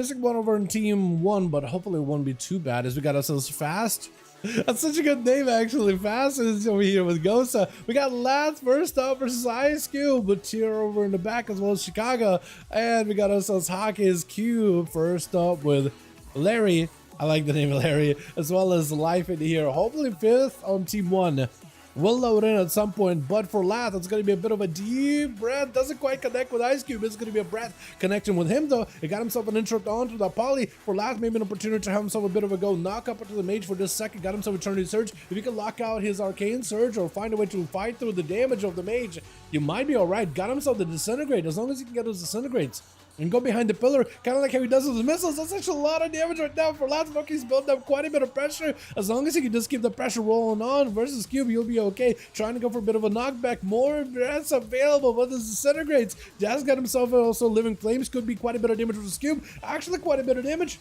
missing one over in team 1, but hopefully it won't be too bad as we got ourselves Fast. That's such a good name, actually. Fast is over here with Gosa. We got Lath first up versus Ice Cube, but Tier over in the back as well as Chicago. And we got ourselves Hockey's Cube first up with Larry. I like the name of Larry, as well as Life in here. Hopefully 5th on team 1. We'll load in at some point, but for Lath, it's going to be a bit of a deep breath. Doesn't quite connect with Ice Cube. It's going to be a breath connection with him, though. He got himself an interrupt onto the poly. For Lath, maybe an opportunity to have himself a bit of a go. Knock up into the mage for just a second. Got himself Eternity Surge. If he can lock out his Arcane Surge or find a way to fight through the damage of the mage, you might be alright. Got himself the Disintegrate, as long as he can get those Disintegrates. And go behind the pillar, kind of like how he does with his missiles. That's actually a lot of damage right now for Lath. He's building up quite a bit of pressure. As long as he can just keep the pressure rolling on versus Cube, he'll be okay. Trying to go for a bit of a knockback. More breaths available with his Disintegrates. Jazz got himself also Living Flames. Could be quite a bit of damage versus Cube. Actually, quite a bit of damage.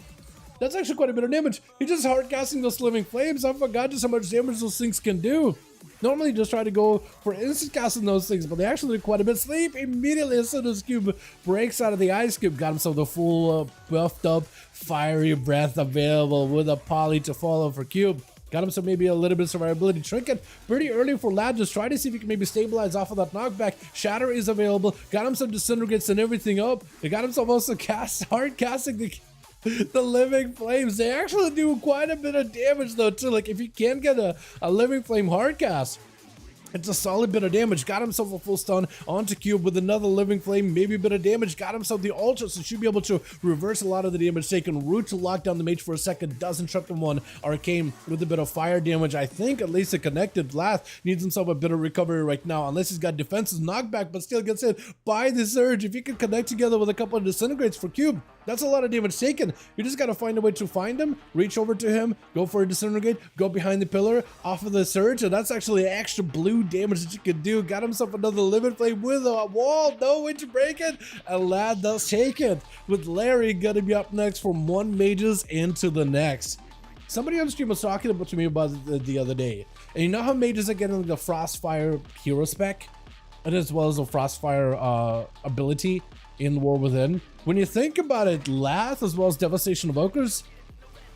That's actually quite a bit of damage. He just hard casting those Living Flames. I forgot just how much damage those things can do. Normally just try to go for instant casting those things, but they actually do quite a bit. Sleep immediately as soon as Cube breaks out of the Ice Cube. Got himself the full buffed up fiery breath available with a poly to follow for Cube. Got himself maybe a little bit of survivability. Trinket pretty early for Lad. Just try to see if he can maybe stabilize off of that knockback. Shatter is available. Got himself Disintegrates and everything up. They got himself also hard casting the Living Flames. They actually do quite a bit of damage though too. Like if you can get a Living Flame hard cast, it's a solid bit of damage. Got himself a full stun onto Cube with another Living Flame, maybe a bit of damage. Got himself the Ultra, so should be able to reverse a lot of the damage taken. Root to lock down the mage for a second. Doesn't trip him one. Arcane with a bit of fire damage. I think at least a connected Lath needs himself a bit of recovery right now, unless he's got defenses knockback, but still gets hit by the Surge. If you can connect together with a couple of Disintegrates for Cube, that's a lot of damage taken. You just gotta find a way to find him, reach over to him, go for a Disintegrate, go behind the pillar, off of the Surge, and that's actually extra blue damage that you can do. Got himself another Living Flame with a wall, no way to break it, and Lad does take it. With Larry gonna be up next from one mages into the next. Somebody on stream was talking to me about it the other day, and you know how mages are getting the Frostfire hero spec, and as well as the Frostfire ability in War Within? When you think about it, Lath as well as Devastation Evokers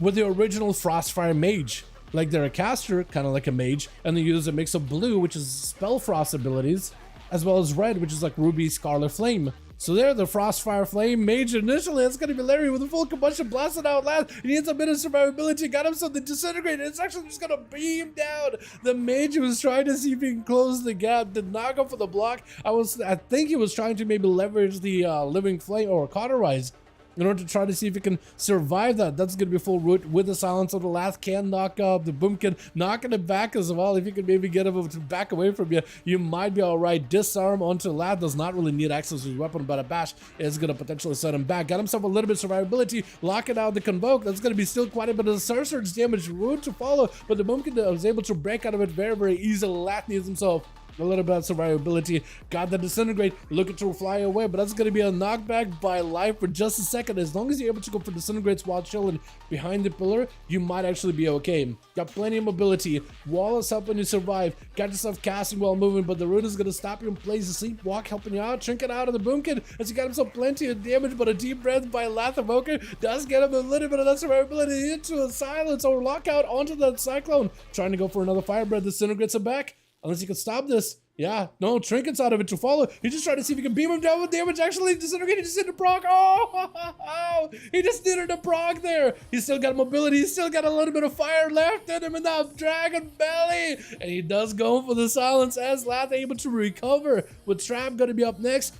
were the original Frostfire mage. Like they're a caster, kind of like a mage, and they use a mix of blue, which is Spell Frost abilities, as well as red, which is like Ruby Scarlet Flame. So they're the Frostfire Flame mage initially. That's going to be Larry with a full combustion blasted out loud. He needs a bit of survivability. Got himself the Disintegrate. It's actually just going to beam down. The mage was trying to see if he can close the gap. Did not go for the block. I think he was trying to maybe leverage the Living Flame or Cauterize in order to try to see if he can survive that. That's going to be full root with the silence. So the Lath can knock up the Boomkin, knocking it back as well. If you can maybe get him to back away from you, you might be all right. Disarm onto Lath does not really need access to his weapon, but a bash is going to potentially set him back. Got himself a little bit of survivability, locking out the Convoke. That's going to be still quite a bit of Sorcerer's damage. Root to follow, but the Boomkin was able to break out of it very, very easily. Lath needs himself a little bit of survivability. Got the Disintegrate, looking to fly away, but that's going to be a knockback by Life for just a second. As long as you're able to go for Disintegrates while chilling behind the pillar, you might actually be okay. Got plenty of mobility. Wall is helping you survive. Got yourself casting while moving, but the root is going to stop you in place. The Sleepwalk helping you out. Trinket out of the Boomkin as he got himself plenty of damage, but a deep breath by Lath Evoker does get him a little bit of that survivability into a silence or lockout onto that Cyclone. Trying to go for another Fire Breath. Disintegrates him back. Unless he can stop this. Yeah, no, Trinket's out of it to follow. He's just trying to see if he can beam him down with damage. Actually, Disintegrated just hit the proc. Oh, he just needed a proc there. He's still got mobility. He's still got a little bit of fire left in him in that dragon belly. And he does go for the silence as Lath able to recover. With Trap going to be up next.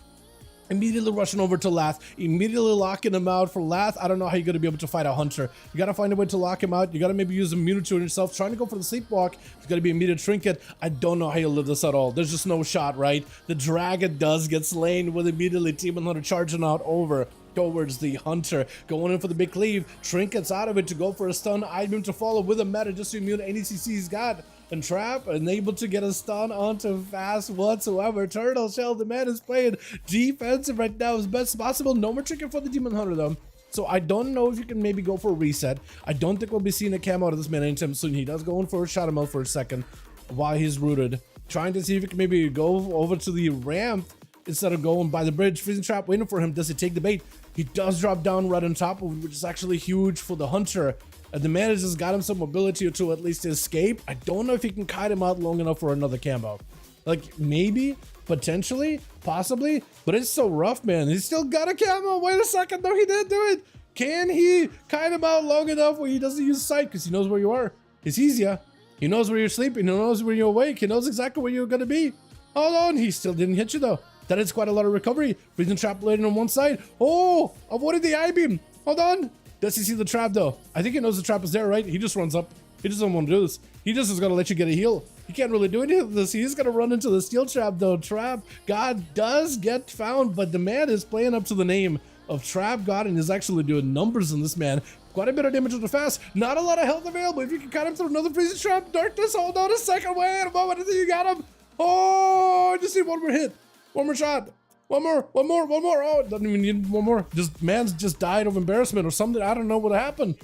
Immediately rushing over to Lath, immediately locking him out. For Lath, I don't know how you're going to be able to fight a Hunter. You got to find a way to lock him out. You got to maybe use immunity on yourself. Trying to go for the Sleepwalk, it's going to be immediate Trinket. I don't know how you live this at all. There's just no shot, right? The Dragon does get slain with immediately Team 100 charging out over towards the Hunter. Going in for the big cleave. Trinket's out of it to go for a stun. Item to follow with a meta just to immune any CC he's got. And Trap unable to get a stun onto Fast whatsoever. Turtle Shell, the man is playing defensive right now as best possible. No more Trinket for the Demon Hunter though. So I don't know if you can maybe go for a reset. I don't think we'll be seeing a camo out of this man anytime soon. He does go in for a shot him out for a second while he's rooted. Trying to see if he can maybe go over to the ramp instead of going by the bridge. Freezing trap waiting for him. Does he take the bait? He does drop down right on top of him, which is actually huge for the hunter. And the man has just got him some mobility to at least escape. I don't know if he can kite him out long enough for another combo. Like, maybe, potentially, possibly, but it's so rough, man. He's still got a camo. Wait a second, no, he didn't do it. Can he kite him out long enough where he doesn't use sight because he knows where you are? He sees you. He knows where you're sleeping. He knows where you're awake. He knows exactly where you're going to be. Hold on. He still didn't hit you, though. That is quite a lot of recovery. Freezing trap landing on one side. Oh, avoided the I-beam. Hold on. Does he see the trap, though? I think he knows the trap is there, right? He just runs up. He doesn't want to do this. He just is going to let you get a heal. He can't really do anything with this. He's going to run into the steel trap, though. Trap God does get found, but the man is playing up to the name of Trap God and is actually doing numbers in this, man. Quite a bit of damage with the fast. Not a lot of health available. If you can cut him through another freezing trap, darkness, hold on a second. Wait a moment. I think you got him. Oh, I just need one more hit. One more shot. One more. Oh, doesn't even need one more. Just man's just died of embarrassment or something. I don't know what happened.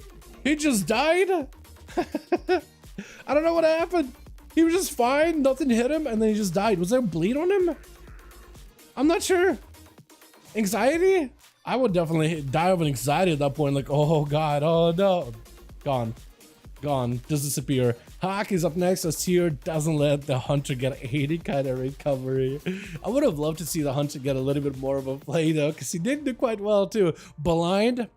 He just died. I don't know what happened. He was just fine. Nothing hit him, and then he just died. Was there a bleed on him? I'm not sure. Anxiety? I would definitely die of an anxiety at that point. Like, oh god, oh no. Gone. Just disappear. Hockey's up next as Tyr doesn't let the hunter get any kind of recovery. I would have loved to see the hunter get a little bit more of a play though, because he did do quite well too. Blind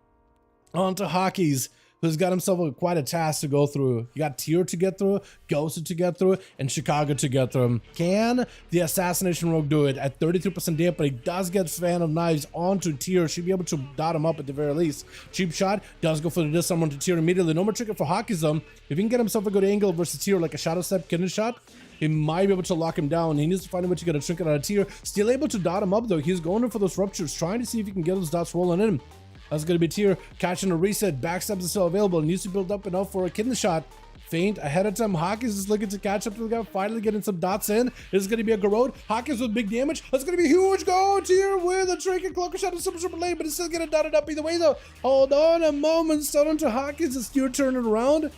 onto Hockey's, who's got himself quite a task to go through. You got Tyr to get through, Ghost to get through, and Chicago to get through. Can the Assassination Rogue do it at 33% damage? But he does get Fan of Knives onto Tyr. Should be able to dot him up at the very least. Cheap shot does go for the disarm onto Tyr immediately. No more trigger for Hockey's though. If he can get himself a good angle versus Tyr, like a shadow step kidney shot, he might be able to lock him down. He needs to find a way to get a trinket out of Tyr. Still able to dot him up though. He's going in for those ruptures, trying to see if he can get those dots rolling in. That's going to be Tyr catching a reset. Backstabs is still available. Needs to build up enough for a kidney shot. Feint ahead of time. Hawkins is looking to catch up to the guy. Finally getting some dots in. This is going to be a Garrod. Hawkins with big damage. That's going to be huge. Go Tyr with a trinket. Cloaker shot is super late, but it's still getting dotted up either way though. Hold on a moment. Stun onto Hawkins. Is Tyr turning around?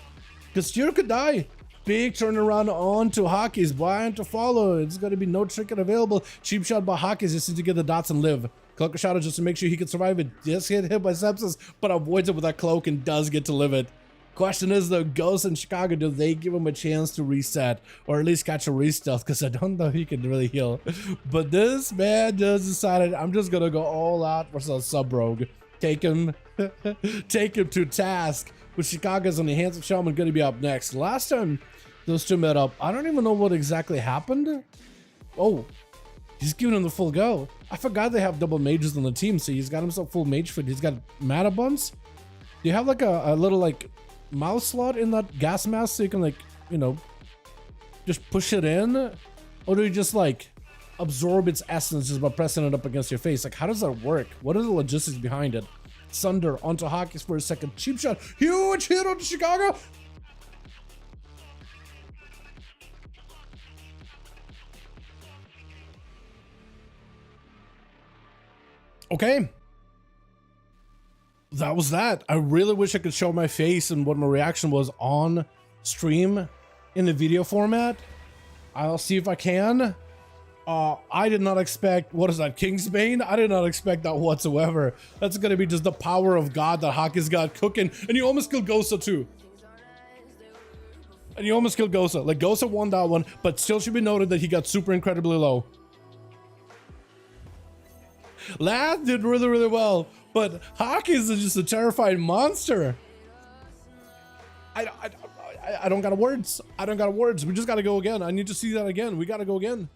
Because Tyr could die. Big turnaround on to Hawkins. Blind to follow. It's going to be no trinket available. Cheap shot by Hawkins just to get the dots and live. Cloaker shot just to make sure he can survive it. Just get hit by sepsis, but avoids it with that cloak and does get to live it. Question is though, Ghost in Chicago, do they give him a chance to reset or at least catch a re-stealth? Because I don't know if he can really heal. But this man just decided, I'm just gonna go all out for some sub-rogue. Take him to task. With Chicago's on the hands of Shaman gonna be up next. Last time those two met up, I don't even know what exactly happened. Oh, he's giving him the full go. I forgot they have double mages on the team, so he's got himself full mage fit. He's got mana buns. Do you have like a little like mouse slot in that gas mask so you can like, you know, just push it in? Or do you just like absorb its essence just by pressing it up against your face? Like, how does that work? What are the logistics behind it? Sunder onto Hawkins for a second. Cheap shot. Huge hit onto Chicago. Okay. That was that. I really wish I could show my face and what my reaction was on stream in the video format. I'll see if I can. I did not expect, what is that, Kingsbane? I did not expect that whatsoever. That's gonna be just the power of God that Hawkins got cooking. And you almost killed Gosa too. And you almost killed Gosa. Like, Gosa won that one, but still should be noted that he got super incredibly low. Lath did really well, but Hawkins is just a terrifying monster. I don't got words. I don't got words. We just gotta go again. I need to see that again. We gotta go again.